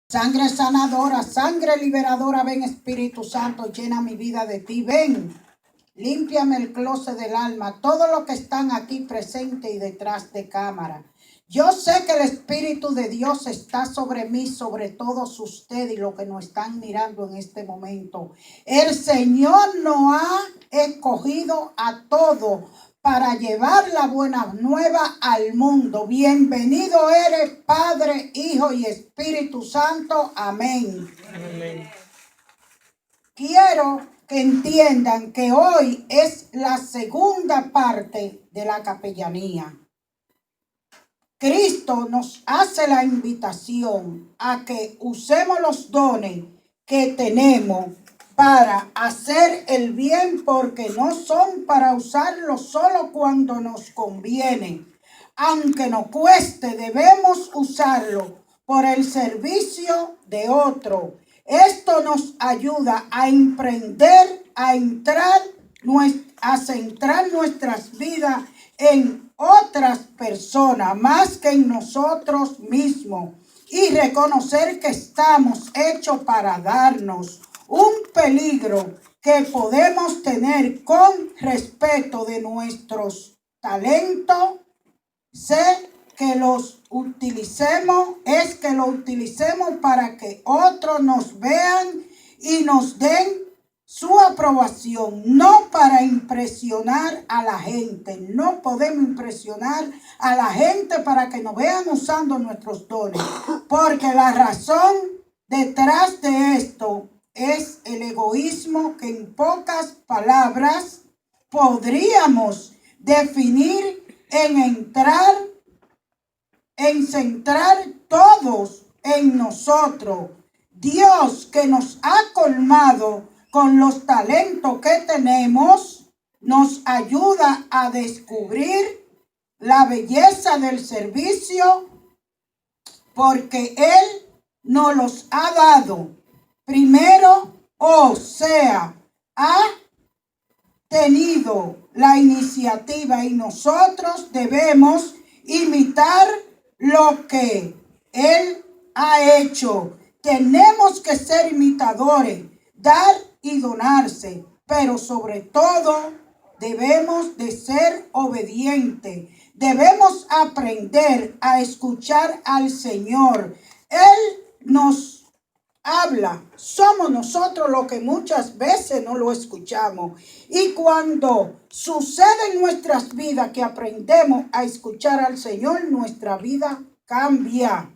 Sangre sanadora, sangre liberadora, ven Espíritu Santo, llena mi vida de ti, ven. Límpiame el closet del alma, todos los que están aquí presentes y detrás de cámara. Yo sé que el Espíritu de Dios está sobre mí, sobre todos ustedes y los que nos están mirando en este momento. El Señor nos ha escogido a todos para llevar la buena nueva al mundo. Bienvenido eres, Padre, Hijo y Espíritu Santo. Amén. Amén. Quiero que entiendan que hoy es la segunda parte de la capellanía. Cristo nos hace la invitación a que usemos los dones que tenemos para hacer el bien, porque no son para usarlos solo cuando nos conviene. Aunque nos cueste, debemos usarlo por el servicio de otro. Esto nos ayuda a emprender, a centrar nuestras vidas en otras personas más que en nosotros mismos y reconocer que estamos hechos para darnos. Un peligro que podemos tener con respeto de nuestros talentos que los utilicemos para que otros nos vean y nos den su aprobación, no para impresionar a la gente. No podemos impresionar a la gente para que nos vean usando nuestros dones, porque la razón detrás de esto es el egoísmo, que en pocas palabras podríamos definir en centrar todos en nosotros. Dios, que nos ha colmado con los talentos que tenemos, nos ayuda a descubrir la belleza del servicio, porque Él nos los ha dado primero, o sea, ha tenido la iniciativa y nosotros debemos imitar lo que Él ha hecho. Tenemos que ser imitadores, dar y donarse, pero sobre todo debemos de ser obedientes. Debemos aprender a escuchar al Señor. Él nos habla, somos nosotros los que muchas veces no lo escuchamos. Y cuando sucede en nuestras vidas que aprendemos a escuchar al Señor, nuestra vida cambia.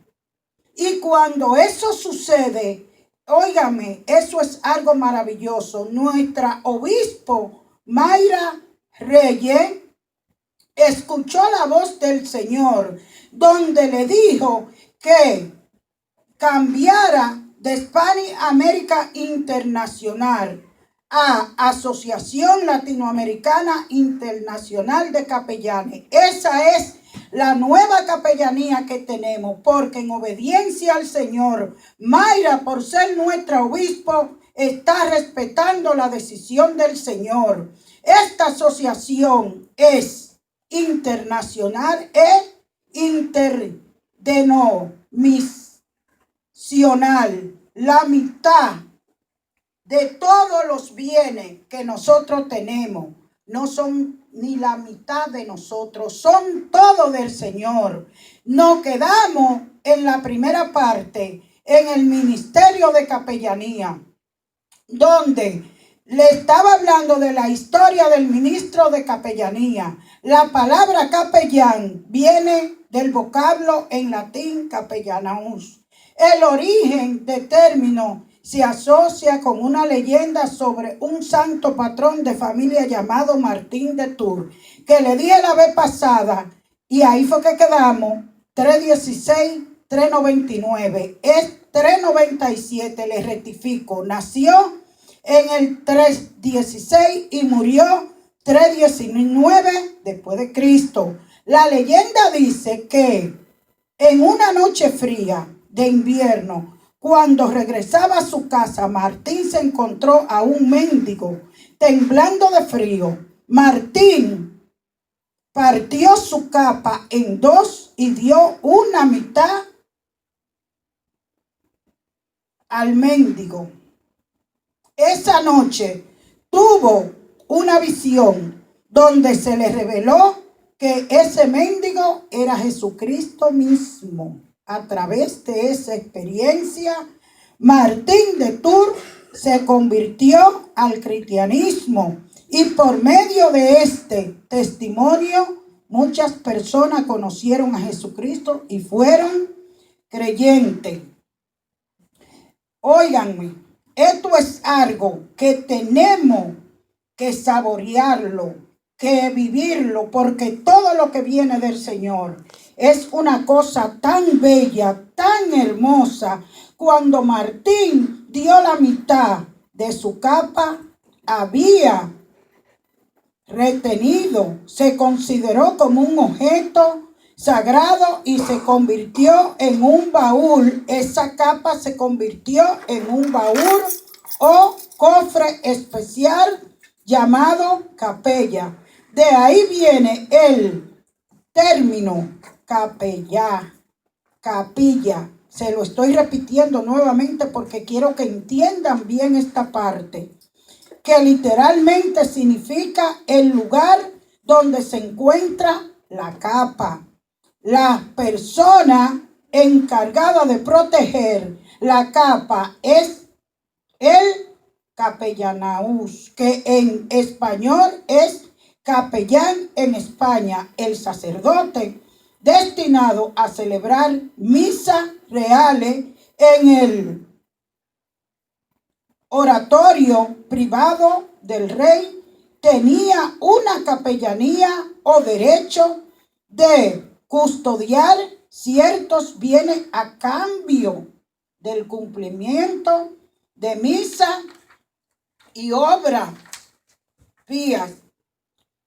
Y cuando eso sucede, óigame, eso es algo maravilloso. Nuestra obispo Mayra Reyes escuchó la voz del Señor, donde le dijo que cambiara de Spanish America Internacional a Asociación Latinoamericana Internacional de Capellanes. Esa es la nueva capellanía que tenemos, porque en obediencia al Señor, Mayra, por ser nuestra obispo, está respetando la decisión del Señor. Esta asociación es internacional e interdenominacional. La mitad de todos los bienes que nosotros tenemos no son ni la mitad de nosotros, son todo del Señor. Nos quedamos en la primera parte, en el ministerio de capellanía, donde le estaba hablando de la historia del ministro de capellanía. La palabra capellán viene del vocablo en latín capellanus. El origen del término se asocia con una leyenda sobre un santo patrón de familia llamado Martín de Tours, que le dije la vez pasada, y ahí fue que quedamos, 316, 399. Es 397, le rectifico. Nació en el 316 y murió 319 después de Cristo. La leyenda dice que en una noche fría de invierno, cuando regresaba a su casa, Martín se encontró a un mendigo temblando de frío. Martín partió su capa en dos y dio una mitad al mendigo. Esa noche tuvo una visión donde se le reveló que ese mendigo era Jesucristo mismo. A través de esa experiencia, Martín de Tours se convirtió al cristianismo y por medio de este testimonio muchas personas conocieron a Jesucristo y fueron creyentes. Óiganme, esto es algo que tenemos que saborearlo, que vivirlo, porque todo lo que viene del Señor es una cosa tan bella, tan hermosa. Cuando Martín dio la mitad de su capa, había retenido, se consideró como un objeto sagrado y se convirtió en un baúl. Esa capa se convirtió en un baúl o cofre especial llamado capella. De ahí viene el término capilla. Se lo estoy repitiendo nuevamente porque quiero que entiendan bien esta parte, que literalmente significa el lugar donde se encuentra la capa. La persona encargada de proteger la capa es el capellanaús, que en español es capellán en España, el sacerdote destinado a celebrar misas reales en el oratorio privado del rey. Tenía una capellanía o derecho de custodiar ciertos bienes a cambio del cumplimiento de misa y obras pías.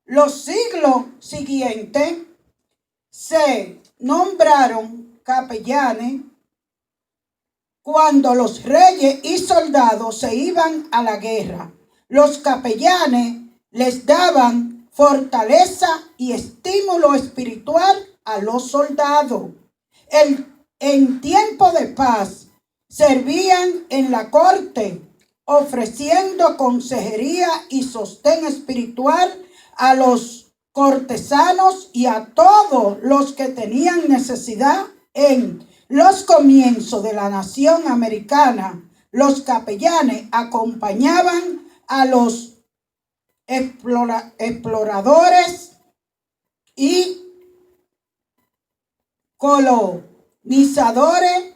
Los siglos siguientes se nombraron capellanes cuando los reyes y soldados se iban a la guerra. Los capellanes les daban fortaleza y estímulo espiritual a los soldados. En tiempo de paz servían en la corte, ofreciendo consejería y sostén espiritual a los cortesanos y a todos los que tenían necesidad. En los comienzos de la nación americana, los capellanes acompañaban a los exploradores y colonizadores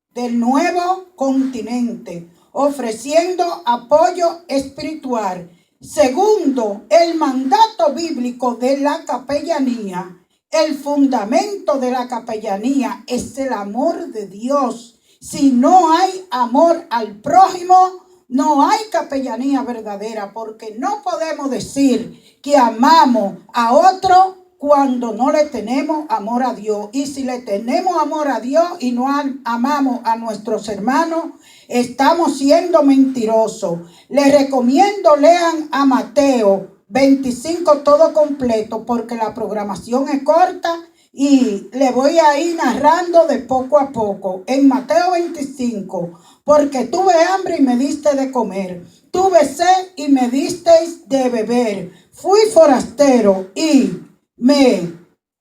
del nuevo continente, ofreciendo apoyo espiritual. Segundo el mandato bíblico de la capellanía, el fundamento de la capellanía es el amor de Dios. Si no hay amor al prójimo, no hay capellanía verdadera, porque no podemos decir que amamos a otro cuando no le tenemos amor a Dios. Y si le tenemos amor a Dios y no amamos a nuestros hermanos, estamos siendo mentirosos. Les recomiendo lean a Mateo 25 todo completo, porque la programación es corta y le voy a ir narrando de poco a poco. En Mateo 25, porque tuve hambre y me diste de comer, tuve sed y me disteis de beber, fui forastero y me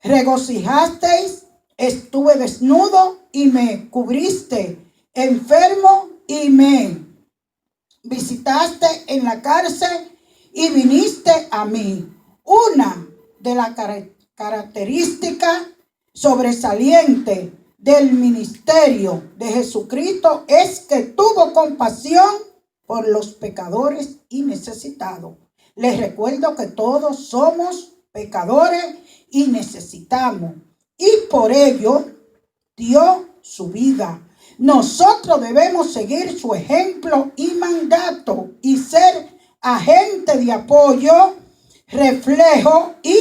regocijasteis, estuve desnudo y me cubriste, enfermo y me visitaste en la cárcel y viniste a mí. Una de las características sobresalientes del ministerio de Jesucristo es que tuvo compasión por los pecadores y necesitados. Les recuerdo que todos somos pecadores y necesitamos, y por ello dio su vida. Nosotros debemos seguir su ejemplo y mandato y ser agente de apoyo, reflejo y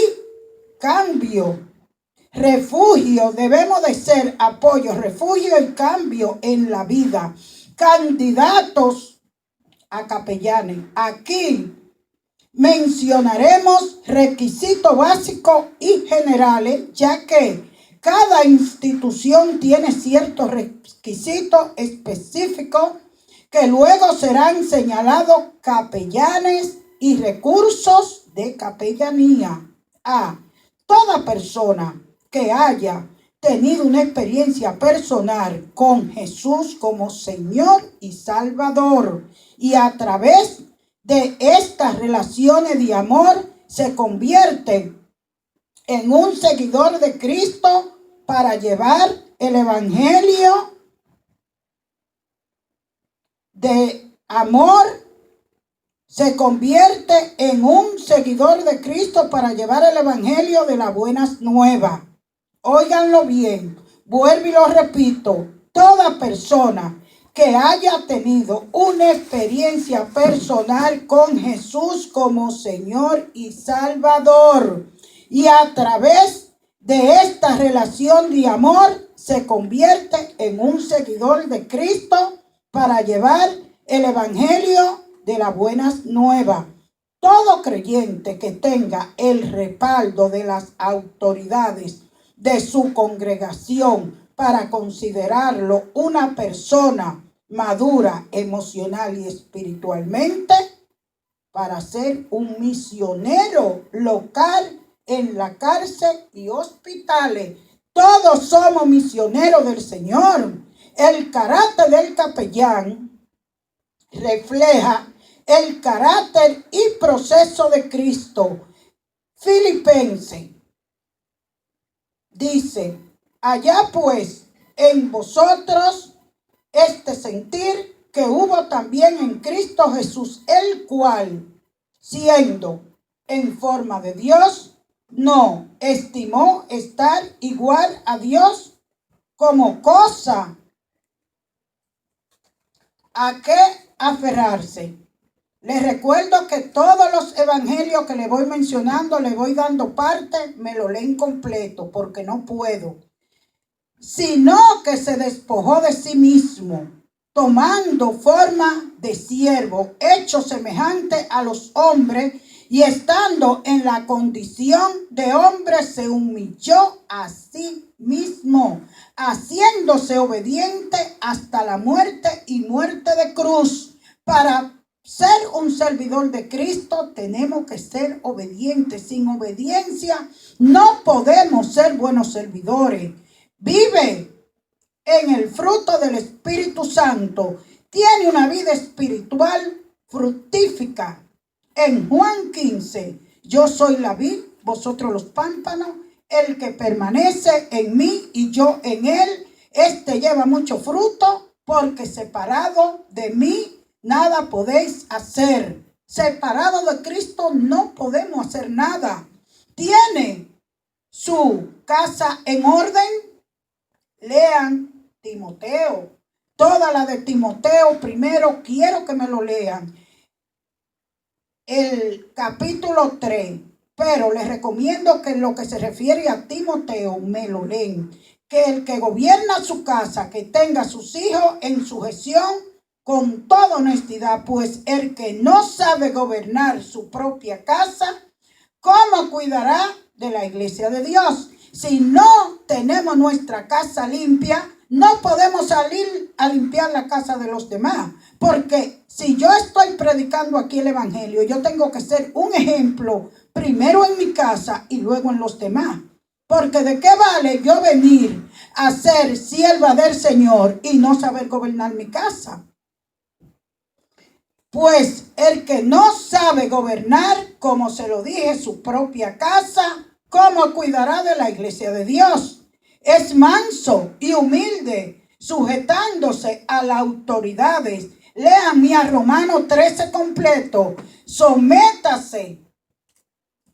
cambio. Refugio, debemos de ser apoyo, refugio y cambio en la vida. Candidatos a capellanes. Aquí mencionaremos requisitos básicos y generales, ya que cada institución tiene ciertos requisitos específicos que luego serán señalados capellanes y recursos de capellanía. A toda persona que haya tenido una experiencia personal con Jesús como Señor y Salvador, y a través de estas relaciones de amor se convierte en un seguidor de Cristo para llevar el evangelio de amor, se convierte en un seguidor de Cristo para llevar el evangelio de las buenas nuevas. Óiganlo bien, vuelvo y lo repito, toda persona que haya tenido una experiencia personal con Jesús como Señor y Salvador, y a través de esta relación de amor se convierte en un seguidor de Cristo para llevar el evangelio de las buenas nuevas. Todo creyente que tenga el respaldo de las autoridades de su congregación para considerarlo una persona madura emocional y espiritualmente, para ser un misionero local en la cárcel y hospitales. Todos somos misioneros del Señor. El carácter del capellán refleja el carácter y proceso de Cristo. Filipenses dice: allá pues en vosotros este sentir que hubo también en Cristo Jesús, el cual, siendo en forma de Dios, no estimó estar igual a Dios como cosa a que aferrarse. Les recuerdo que todos los evangelios que les voy mencionando, les voy dando parte, me lo leen completo porque no puedo. Sino que se despojó de sí mismo, tomando forma de siervo, hecho semejante a los hombres, y estando en la condición de hombre, se humilló a sí mismo, haciéndose obediente hasta la muerte y muerte de cruz. Para ser un servidor de Cristo tenemos que ser obedientes. Sin obediencia no podemos ser buenos servidores. Vive en el fruto del Espíritu Santo. Tiene una vida espiritual fructífica. En Juan 15, yo soy la vid, vosotros los pámpanos. El que permanece en mí y yo en él, este lleva mucho fruto, porque separado de mí nada podéis hacer. Separado de Cristo no podemos hacer nada. Tiene su casa en orden. Lean Timoteo. Toda la de Timoteo primero, quiero que me lo lean. El capítulo 3. Pero les recomiendo que en lo que se refiere a Timoteo me lo leen. Que el que gobierna su casa, que tenga a sus hijos en sujeción con toda honestidad, pues el que no sabe gobernar su propia casa, ¿cómo cuidará de la iglesia de Dios? Si no tenemos nuestra casa limpia, no podemos salir a limpiar la casa de los demás. Porque si yo estoy predicando aquí el evangelio, yo tengo que ser un ejemplo primero en mi casa y luego en los demás. Porque ¿de qué vale yo venir a ser sierva del Señor y no saber gobernar mi casa? Pues el que no sabe gobernar, como se lo dije, su propia casa, ¿cómo cuidará de la iglesia de Dios? Es manso y humilde, sujetándose a las autoridades. Léanme a Romanos 13 completo. Sométase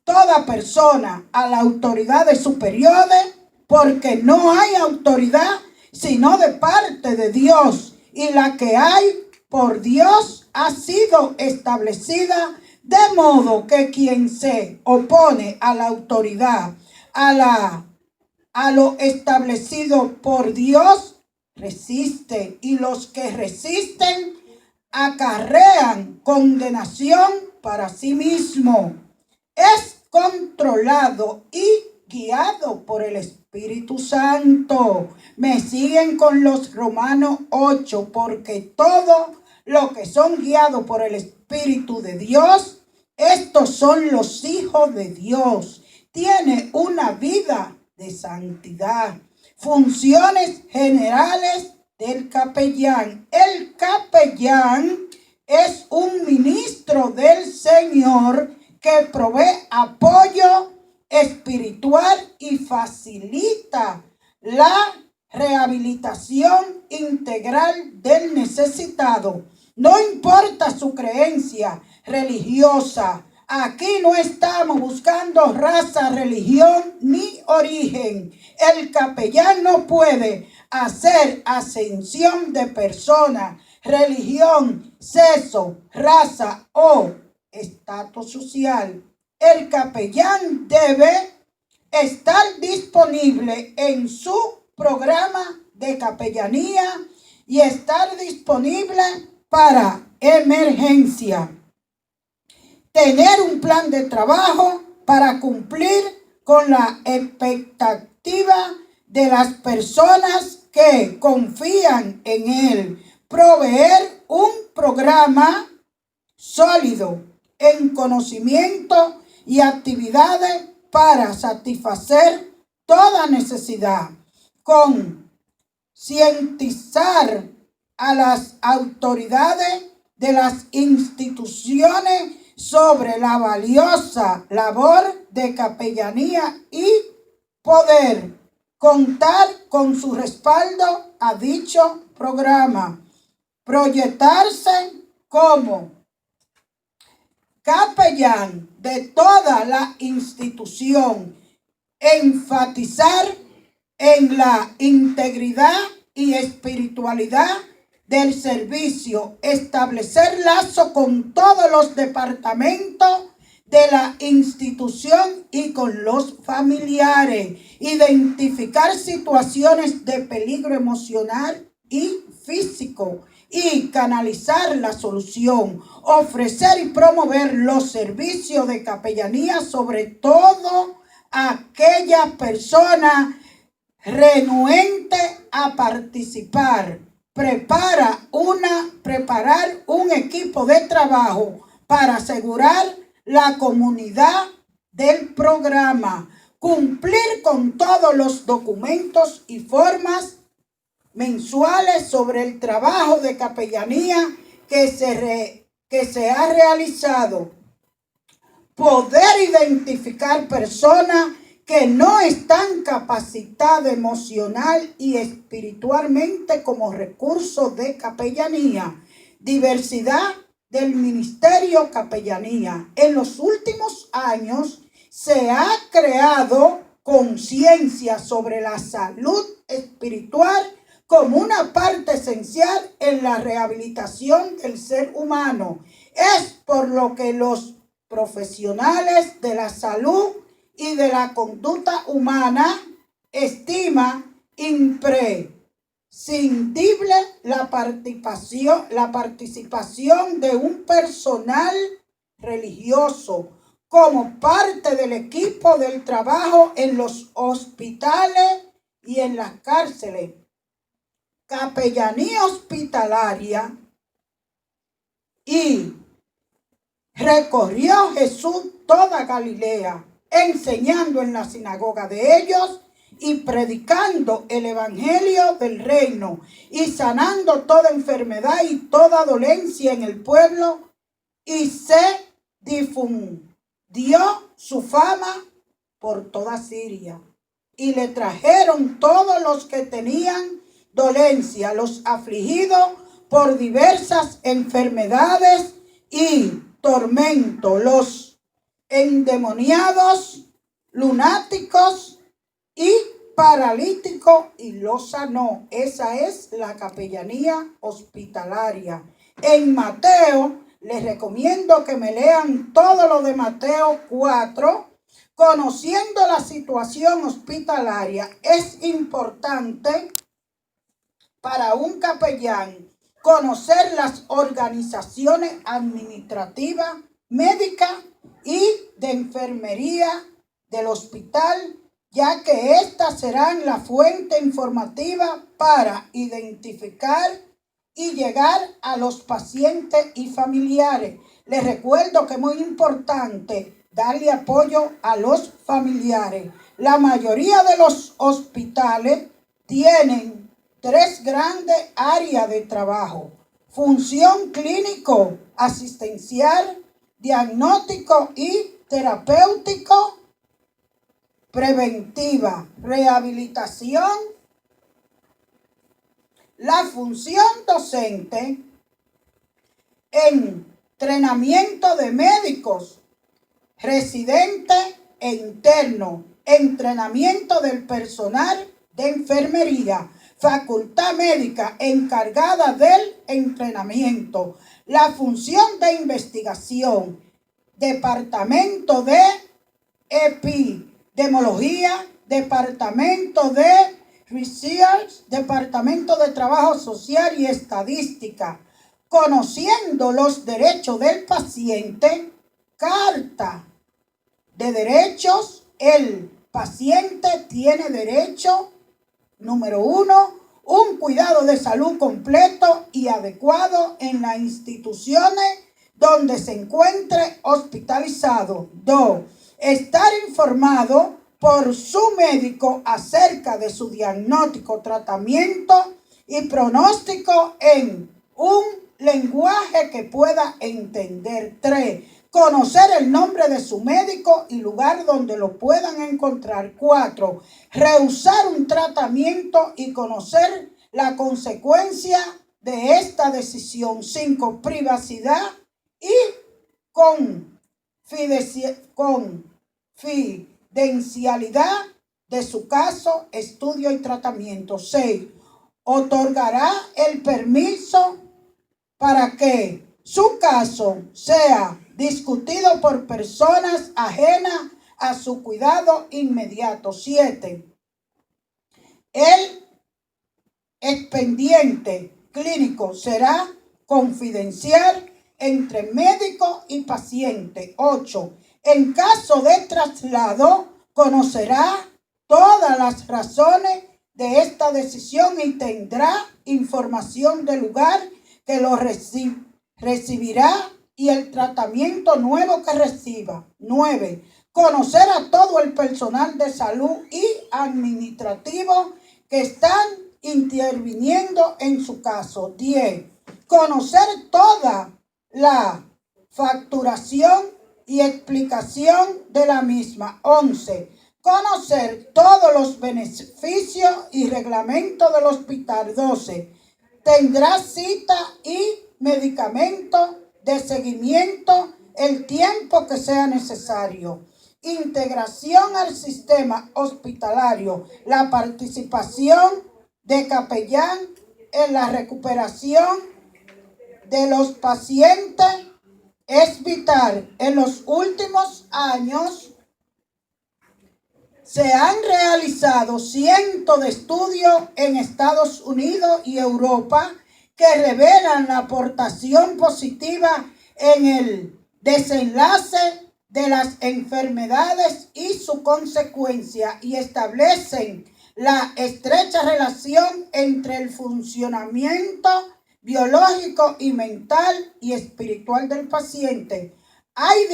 toda persona a las autoridades superiores, porque no hay autoridad sino de parte de Dios, y la que hay por Dios ha sido establecida, de modo que quien se opone a la autoridad, a lo establecido por Dios, resiste, y los que resisten acarrean condenación para sí mismo. Es controlado y guiado por el Espíritu Santo. Me siguen con los Romanos 8, porque todo los que son guiados por el Espíritu de Dios, estos son los hijos de Dios. Tiene una vida de santidad. Funciones generales del capellán. El capellán es un ministro del Señor que provee apoyo espiritual y facilita la rehabilitación integral del necesitado. No importa su creencia religiosa. Aquí no estamos buscando raza, religión ni origen. El capellán no puede hacer ascensión de persona, religión, sexo, raza o estatus social. El capellán debe estar disponible en su programa de capellanía y estar disponible para emergencia. Tener un plan de trabajo para cumplir con la expectativa de las personas que confían en él. Proveer un programa sólido en conocimiento y actividades para satisfacer toda necesidad. Concientizar a las autoridades de las instituciones sobre la valiosa labor de capellanía y poder contar con su respaldo a dicho programa. Proyectarse como capellán de toda la institución. Enfatizar en la integridad y espiritualidad del servicio, establecer lazo con todos los departamentos de la institución y con los familiares, identificar situaciones de peligro emocional y físico y canalizar la solución, ofrecer y promover los servicios de capellanía, sobre todo a aquella persona renuente a participar. Preparar un equipo de trabajo para asegurar la comunidad del programa, cumplir con todos los documentos y formas mensuales sobre el trabajo de capellanía que se ha realizado, poder identificar personas que no están capacitadas emocional y espiritualmente como recurso de capellanía. Diversidad del ministerio capellanía. En los últimos años se ha creado conciencia sobre la salud espiritual como una parte esencial en la rehabilitación del ser humano. Es por lo que los profesionales de la salud y de la conducta humana estima imprescindible la participación de un personal religioso como parte del equipo del trabajo en los hospitales y en las cárceles. Capellanía hospitalaria. Y recorrió Jesús toda Galilea, enseñando en la sinagoga de ellos y predicando el evangelio del reino y sanando toda enfermedad y toda dolencia en el pueblo, y se difundió su fama por toda Siria. Y le trajeron todos los que tenían dolencia, los afligidos por diversas enfermedades y tormento, los endemoniados, lunáticos y paralíticos, y los sanó. Esa es la capellanía hospitalaria. En Mateo, les recomiendo que me lean todo lo de Mateo 4. Conociendo la situación hospitalaria, es importante para un capellán conocer las organizaciones administrativas, médicas y de enfermería del hospital, ya que estas serán la fuente informativa para identificar y llegar a los pacientes y familiares. Les recuerdo que es muy importante darle apoyo a los familiares. La mayoría de los hospitales tienen 3 grandes áreas de trabajo: función clínico, asistencial, diagnóstico y terapéutico, preventiva, rehabilitación, la función docente, entrenamiento de médicos, residente e interno, entrenamiento del personal de enfermería, facultad médica encargada del entrenamiento, la función de investigación, departamento de epidemiología, departamento de research, departamento de trabajo social y estadística, conociendo los derechos del paciente, carta de derechos. El paciente tiene derecho, número 1, un cuidado de salud completo y adecuado en las instituciones donde se encuentre hospitalizado. 2, estar informado por su médico acerca de su diagnóstico, tratamiento y pronóstico en un lenguaje que pueda entender. 3, conocer el nombre de su médico y lugar donde lo puedan encontrar. 4, rehusar un tratamiento y conocer la consecuencia de esta decisión. 5, privacidad y confidencialidad de su caso, estudio y tratamiento. 6, otorgará el permiso para que su caso sea discutido por personas ajenas a su cuidado inmediato. 7, el expediente clínico será confidencial entre médico y paciente. 8, en caso de traslado, conocerá todas las razones de esta decisión y tendrá información del lugar que lo recibirá y el tratamiento nuevo que reciba. 9, conocer a todo el personal de salud y administrativo que están interviniendo en su caso. 10, conocer toda la facturación y explicación de la misma. 11, conocer todos los beneficios y reglamentos del hospital. 12, tendrá cita y medicamento de seguimiento el tiempo que sea necesario. Integración al sistema hospitalario. La participación de capellán en la recuperación de los pacientes es vital. En los últimos años se han realizado cientos de estudios en Estados Unidos y Europa que revelan la aportación positiva en el desenlace de las enfermedades y su consecuencia, y establecen la estrecha relación entre el funcionamiento biológico y mental y espiritual del paciente. Hoy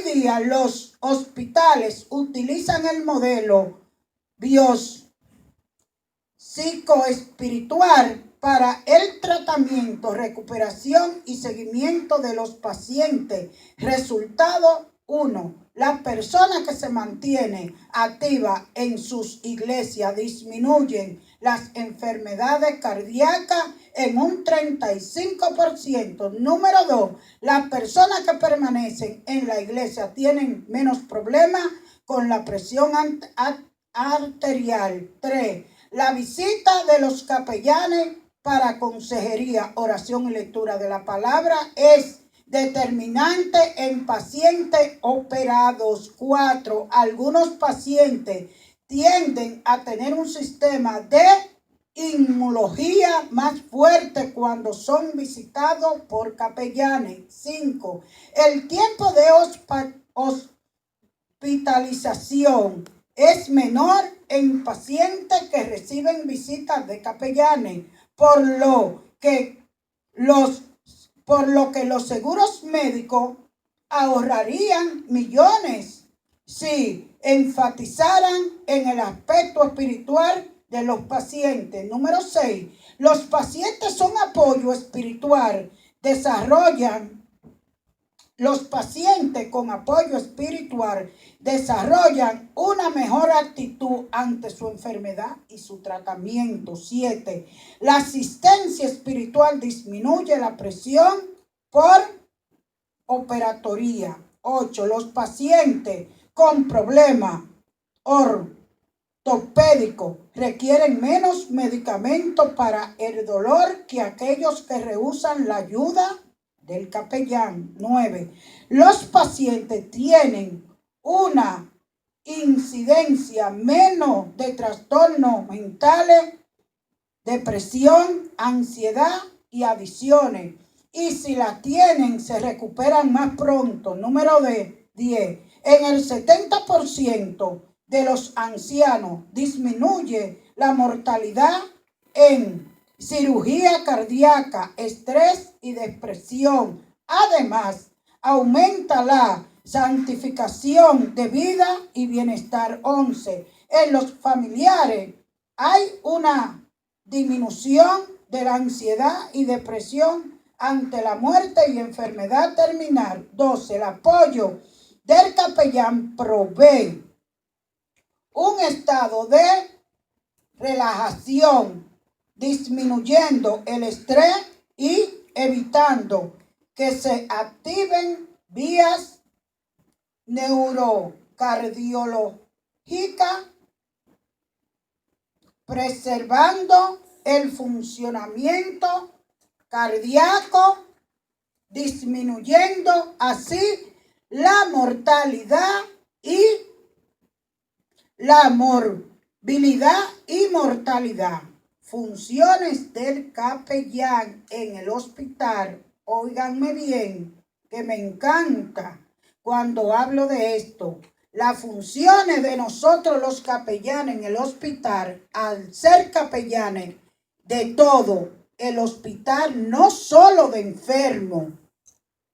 día los hospitales utilizan el modelo biopsicoespiritual para el tratamiento, recuperación y seguimiento de los pacientes. Resultado 1. La persona que se mantiene activa en sus iglesias disminuyen las enfermedades cardíacas en un 35%. Número 2. Las personas que permanecen en la iglesia tienen menos problemas con la presión arterial. 3. La visita de los capellanes para consejería, oración y lectura de la palabra es determinante en pacientes operados. 4. Algunos pacientes tienden a tener un sistema de inmunología más fuerte cuando son visitados por capellanes. 5. El tiempo de hospitalización es menor en pacientes que reciben visitas de capellanes, por lo por lo que los seguros médicos ahorrarían millones si enfatizaran en el aspecto espiritual de los pacientes. Número 6. Los pacientes son apoyo espiritual. Los pacientes con apoyo espiritual desarrollan una mejor actitud ante su enfermedad y su tratamiento. 7. La asistencia espiritual disminuye la presión por operatoria. 8. Los pacientes con problemas ortopédicos requieren menos medicamentos para el dolor que aquellos que rehúsan la ayuda del capellán. 9. Los pacientes tienen una incidencia menos de trastornos mentales, depresión, ansiedad y adicciones. Y si la tienen, se recuperan más pronto. Número 10. En el 70% de los ancianos disminuye la mortalidad en cirugía cardíaca, estrés y depresión. Además, aumenta la santificación de vida y bienestar. 11. En los familiares hay una disminución de la ansiedad y depresión ante la muerte y enfermedad terminal. 12. El apoyo del capellán provee un estado de relajación, disminuyendo el estrés y evitando que se activen vías neurocardiológicas, preservando el funcionamiento cardíaco, disminuyendo así la mortalidad y la morbilidad y mortalidad. Funciones del capellán en el hospital. Óiganme bien, que me encanta cuando hablo de esto. Las funciones de nosotros los capellanes en el hospital, al ser capellanes de todo el hospital, no solo de enfermo,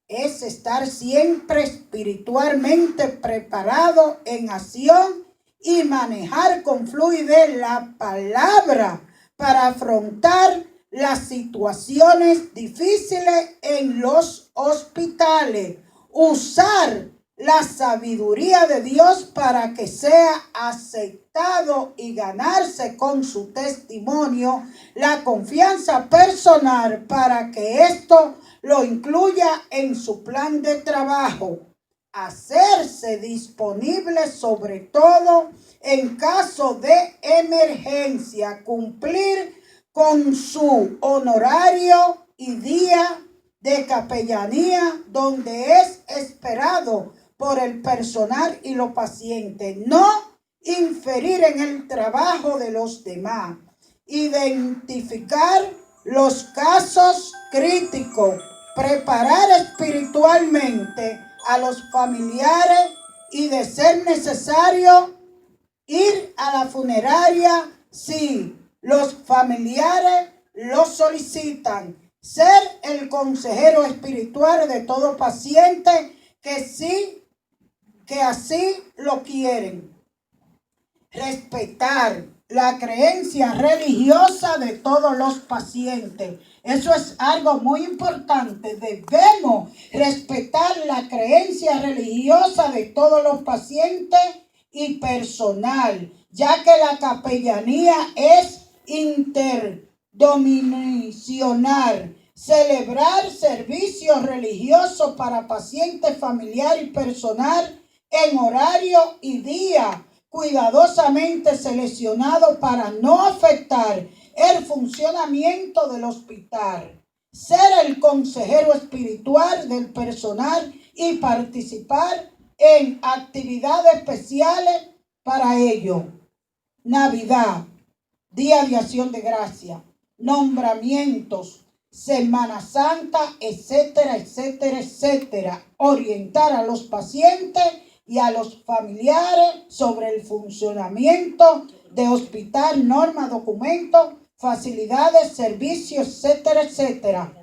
es estar siempre espiritualmente preparado en acción y manejar con fluidez la palabra para afrontar las situaciones difíciles en los hospitales. Usar la sabiduría de Dios para que sea aceptado y ganarse con su testimonio la confianza personal para que esto lo incluya en su plan de trabajo. Hacerse disponible sobre todo en caso de emergencia, cumplir con su honorario y día de capellanía donde es esperado por el personal y los pacientes, no inferir en el trabajo de los demás, identificar los casos críticos, preparar espiritualmente a los familiares y, de ser necesario, ir a la funeraria si los familiares lo solicitan. Ser el consejero espiritual de todo paciente que así lo quieren. Respetar la creencia religiosa de todos los pacientes. Eso es algo muy importante. Debemos respetar la creencia religiosa de todos los pacientes y personal, ya que la capellanía es interdominacional. Celebrar servicios religiosos para pacientes, familiar y personal en horario y día cuidadosamente seleccionado para no afectar el funcionamiento del hospital. Ser el consejero espiritual del personal y participar en actividades especiales para ello. Navidad, Día de Acción de Gracia, nombramientos, Semana Santa, etcétera, etcétera, etcétera. Orientar a los pacientes y a los familiares sobre el funcionamiento de hospital, normas, documentos, facilidades, servicios, etcétera, etcétera.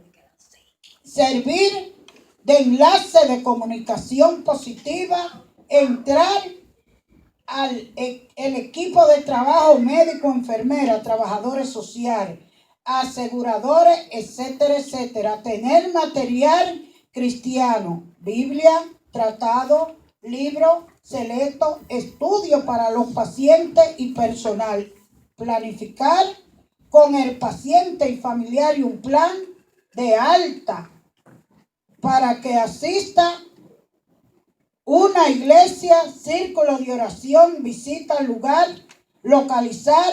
Servir de enlace de comunicación positiva, entrar el equipo de trabajo, médico, enfermera, trabajadores sociales, aseguradores, etcétera, etcétera. Tener material cristiano, Biblia, tratado, libro, selecto, estudio para los pacientes y personal. Planificar con el paciente y familiar y un plan de alta para que asista una iglesia, círculo de oración, visita al lugar, localizar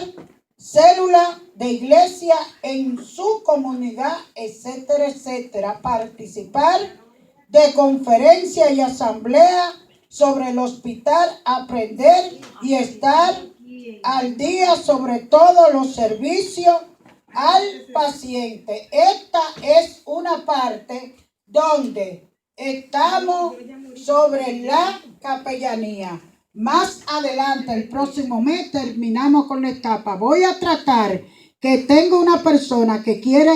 célula de iglesia en su comunidad, etcétera, etcétera. Participar de conferencia y asamblea sobre el hospital, aprender y estar al día sobre todos los servicios al paciente. Esta es una parte donde estamos sobre la capellanía. Más adelante, el próximo mes, terminamos con la etapa. Voy a tratar que tengo una persona que quiere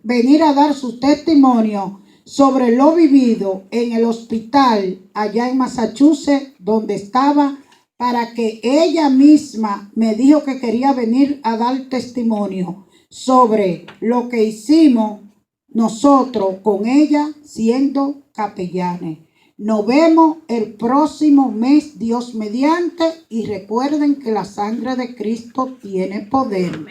venir a dar su testimonio sobre lo vivido en el hospital allá en Massachusetts, donde estaba, para que ella misma me dijo que quería venir a dar testimonio sobre lo que hicimos nosotros con ella siendo capellanes. Nos vemos el próximo mes, Dios mediante, y recuerden que la sangre de Cristo tiene poder.